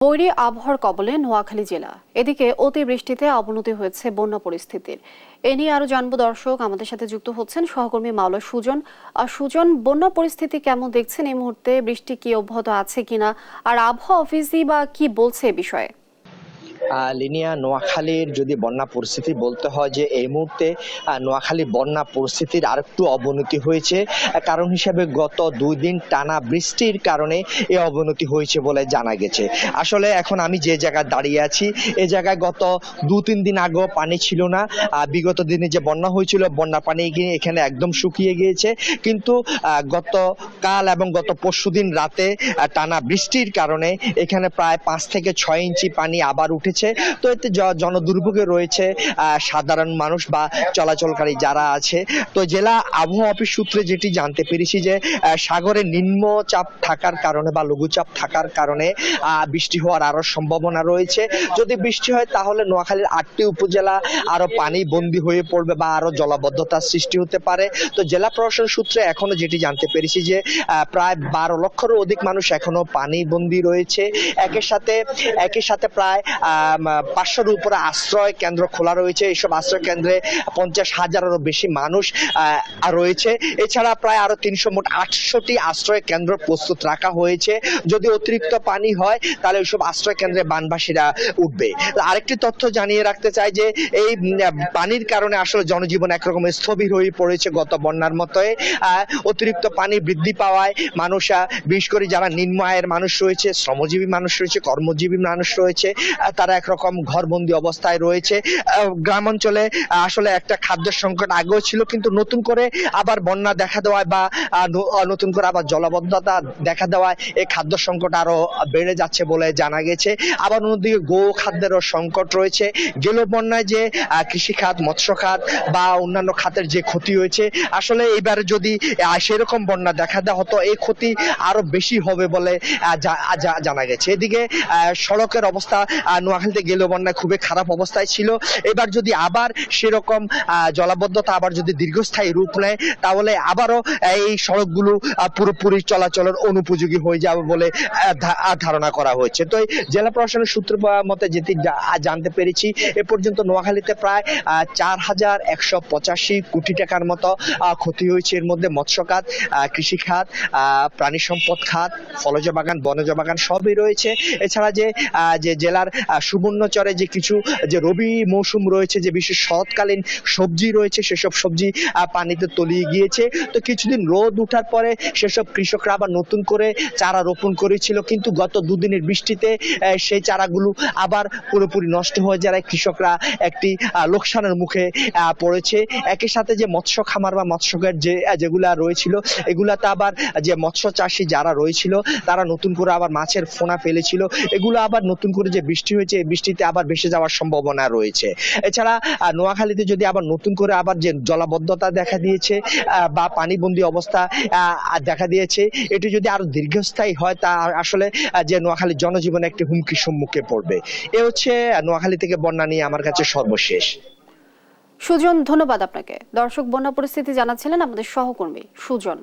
বৈরী আবহাওয়ার কবলে নোয়াখালী জেলা। এদিকে অতিবৃষ্টিতে অবনতি হয়েছে বন্যা পরিস্থিতির। এ নিয়ে আরো জানবো দর্শক, আমাদের সাথে যুক্ত হচ্ছেন সহকর্মী মাওলা সুজন। সুজন, বন্যা পরিস্থিতি কেমন দেখছেন এই মুহূর্তে? বৃষ্টি কি অব্যাহত আছে কিনা, আর আবহাওয়া অফিসই বা কি বলছে এ বিষয়ে? লিনিয়া নোয়াখালীর যদি বন্যা পরিস্থিতি বলতে হয় যে এই মুহূর্তে নোয়াখালী বন্যা পরিস্থিতির আরেকটু অবনতি হয়েছে। কারণ হিসেবে গত 2 দিন টানা বৃষ্টির কারণে এই অবনতি হয়েছে বলে জানা গেছে। আসলে এখন আমি যে জায়গায় দাঁড়িয়ে আছি এই জায়গায় গত 2-3 দিন আগেও পানি ছিল না। বিগত দিনে যে বন্যা হয়েছিল বন্যা পানি গিয়ে এখানে একদম শুকিয়ে গিয়েছে। কিন্তু গতকাল এবং গত পরশুদিন রাতে টানা বৃষ্টির কারণে এখানে প্রায় 5 থেকে 6 ইঞ্চি পানি আবার উঠেছে। তো এতে জনদুর্ভোগে রয়েছে সাধারণ মানুষ বা চলাচলকারী যারা আছে। তো জেলা আবহাওয়া অফিস সূত্রে যেটি জানতে পেরেছি যে সাগরে নিম্নচাপ থাকার কারণে বা লঘুচাপ থাকার কারণে বৃষ্টি হওয়ার আরো সম্ভাবনা রয়েছে। যদি বৃষ্টি হয় তাহলে নোয়াখালীর 8টি উপজেলা আরো পানি বন্দী হয়ে পড়বে বা আরো জলাবদ্ধতার সৃষ্টি হতে পারে। তো জেলা প্রশাসন সূত্রে এখনো যেটি জানতে পেরেছি যে প্রায় 12 লক্ষেরও অধিক মানুষ এখনো পানি বন্দী রয়েছে। একই সাথে প্রায় 500-এর উপরে আশ্রয় কেন্দ্র খোলা রয়েছে। এইসব আশ্রয় কেন্দ্রে 50,000-এরও বেশি মানুষ রয়েছে। এছাড়া প্রায় আরো 300 মোট 800টি আশ্রয় কেন্দ্র প্রস্তুত রাখা হয়েছে। যদি অতিরিক্ত পানি হয় তাহলে ওইসব আশ্রয় কেন্দ্রে বানবাসীরা উঠবে। আরেকটি তথ্য জানিয়ে রাখতে চাই যে এই পানির কারণে আসলে জনজীবন একরকম স্থবির হয়ে পড়েছে গত বন্যার মতোই। অতিরিক্ত পানি বৃদ্ধি পাওয়ায় মানুষ, বিশেষ করে যারা নিম্ন আয়ের মানুষ রয়েছে, শ্রমজীবী মানুষ রয়েছে, কর্মজীবী মানুষ রয়েছে, তারা একরকম ঘরবন্দি অবস্থায় রয়েছে। গ্রাম অঞ্চলে আসলে একটা খাদ্য সংকট আগেও ছিল, কিন্তু নতুন করে আবার বন্যা দেখা দেওয়ায় বা নতুন করে আবার জলাবদ্ধতা দেখা দেওয়ায় এই খাদ্য সংকট আরো বেড়ে যাচ্ছে বলে জানা গেছে। আবার অন্যদিকে গো খাদ্যেরও সংকট রয়েছে। গেল বন্যায় যে কৃষি খাত, মৎস্য খাত বা অন্যান্য খাতের যে ক্ষতি হয়েছে, আসলে এবারে যদি সেরকম বন্যা দেখা দেওয়া হতো এই ক্ষতি আরো বেশি হবে বলে জানা গেছে। এদিকে সড়কের অবস্থা নোয়াখালীতে গেল বন্যায় খুবই খারাপ অবস্থায় ছিল। এবার যদি আবার সেরকম জলাবদ্ধতা আবার যদি দীর্ঘস্থায়ী রূপ নেয় তাহলে আবারও এই সড়কগুলো পুরোপুরি চলাচলের অনুপযোগী হয়ে যাবে বলে ধারণা করা হয়েছে। তো জেলা প্রশাসনের সূত্র মতে যেটি জানতে পেরেছি, এ পর্যন্ত নোয়াখালীতে প্রায় 4,185 কোটি টাকার মতো ক্ষতি হয়েছে। এর মধ্যে মৎস্য খাত, কৃষি খাত, প্রাণী সম্পদ খাত, ফলজ বাগান, বনজ বাগান সবই রয়েছে। এছাড়া যে জেলার সুবর্ণচরে যে কিছু যে রবি মৌসুম রয়েছে, যে বিশেষ শরৎকালীন সবজি রয়েছে, সেসব সবজি পানিতে তলিয়ে গিয়েছে। তো কিছুদিন রোদ উঠার পরে সেসব কৃষকরা আবার নতুন করে চারা রোপণ করেছিল, কিন্তু গত 2 দিনের বৃষ্টিতে সেই চারাগুলো আবার পুরোপুরি নষ্ট হয়ে যায়। কৃষকরা একটি লোকসানের মুখে পড়েছে। একই সাথে যে মৎস্য খামার বা মৎস্যকের যেগুলা রয়েছিল, এগুলাতে আবার যে মৎস্য চাষী যারা রয়েছিল তারা নতুন করে আবার মাছের ফোনা ফেলেছিল, এগুলো আবার নতুন করে যে বৃষ্টি হয়েছে এই বৃষ্টিতে আবার ভেসে যাওয়ার সম্ভাবনা রয়েছে। এছাড়া নোয়াখালীতে যদি আবার নতুন করে আবার যে জলাবদ্ধতা দেখা দিয়েছে বা পানিবন্দী অবস্থা দেখা দিয়েছে, এটি যদি আরো দীর্ঘস্থায়ী হয় তা আসলে যে নোয়াখালীর জনজীবনে একটি হুমকির সম্মুখে পড়বে। এ হচ্ছে নোয়াখালী থেকে বন্যা নিয়ে আমার কাছে সর্বশেষ। সুজন, ধন্যবাদ আপনাকে। দর্শক, বন্যা পরিস্থিতি জানাচ্ছিলেন আমাদের সহকর্মী সুজন।